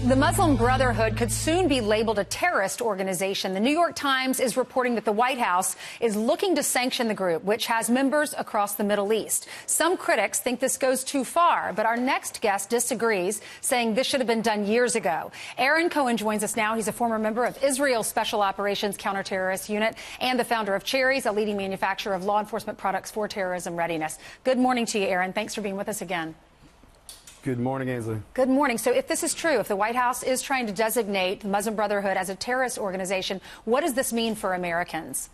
The Muslim Brotherhood could soon be labeled a terrorist organization. The New York Times is reporting that the White House is looking to sanction the group, which has members across the Middle East. Some critics think this goes too far, but our next guest disagrees, saying this should have been done years ago. Aaron Cohen joins us now. He's a former member of Israel's Special Operations Counterterrorist Unit and the founder of Cherries, a leading manufacturer of law enforcement products for terrorism readiness. Good morning to you, Aaron. Thanks for being with us again. Good morning, Ainsley. Good morning. So if this is true, if the White House is trying to designate the Muslim Brotherhood as a terrorist organization, what does this mean for Americans?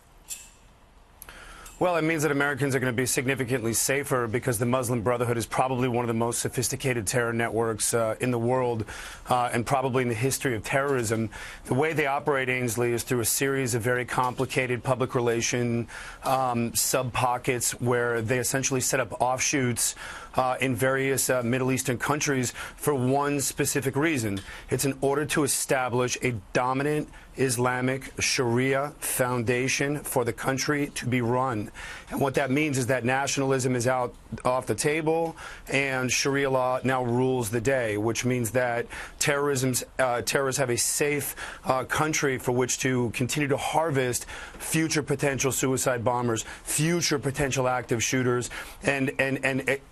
Well, it means that Americans are going to be significantly safer because the Muslim Brotherhood is probably one of the most sophisticated terror networks in the world and probably in the history of terrorism. The way they operate, Ainsley, is through a series of very complicated public relation sub-pockets where they essentially set up offshoots in various Middle Eastern countries for one specific reason. It's in order to establish a dominant Islamic Sharia foundation for the country to be run. And what that means is that nationalism is off the table and Sharia law now rules the day, which means that terrorists have a safe country for which to continue to harvest future potential suicide bombers, future potential active shooters, and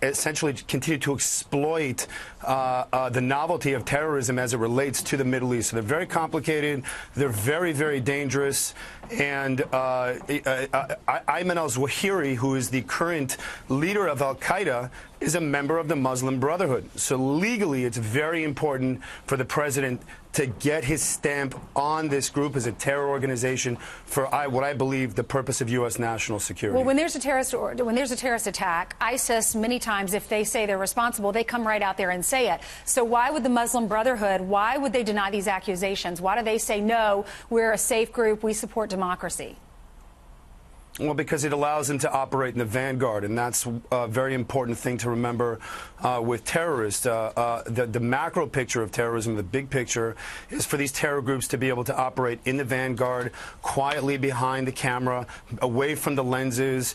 essentially continue to exploit the novelty of terrorism as it relates to the Middle East. So they're very complicated. They're very, very dangerous. And Ayman al-Zawahiri, who is the current leader of al-Qaeda, is a member of the Muslim Brotherhood. So legally, it's very important for the president to get his stamp on this group as a terror organization for what I believe the purpose of U.S. national security. Well, when there's a terrorist attack, ISIS, many times, if they say they're responsible, they come right out there and say it. So why would the Muslim Brotherhood, why would they deny these accusations? Why do they say, no, we're a safe group, we support democracy? Well, because it allows them to operate in the vanguard, and that's a very important thing to remember with terrorists. The macro picture of terrorism, the big picture, is for these terror groups to be able to operate in the vanguard, quietly behind the camera, away from the lenses,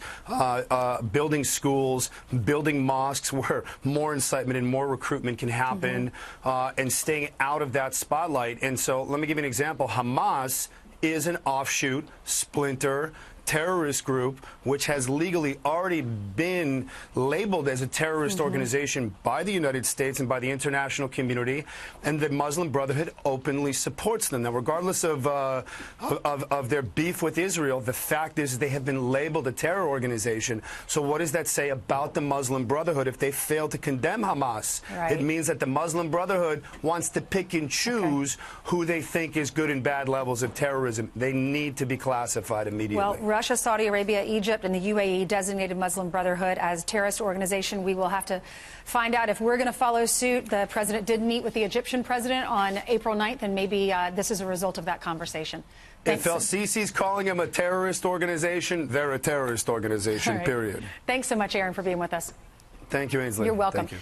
building schools, building mosques where more incitement and more recruitment can happen, and staying out of that spotlight. And so let me give you an example. Hamas is an offshoot, splinter, terrorist group which has legally already been labeled as a terrorist organization by the United States and by the international community, and the Muslim Brotherhood openly supports them. Now, regardless of their beef with Israel, the fact is they have been labeled a terror organization. So what does that say about the Muslim Brotherhood if they fail to condemn Hamas? Right. It means that the Muslim Brotherhood wants to pick and choose who they think is good and bad levels of terrorism. They need to be classified immediately. Well, Russia, Saudi Arabia, Egypt, and the UAE designated Muslim Brotherhood as terrorist organization. We will have to find out if we're going to follow suit. The president did meet with the Egyptian president on April 9th, and maybe this is a result of that conversation. Thanks. If el-Sisi's calling them a terrorist organization, they're a terrorist organization, period. Thanks so much, Aaron, for being with us. Thank you, Ainsley. You're welcome. Thank you.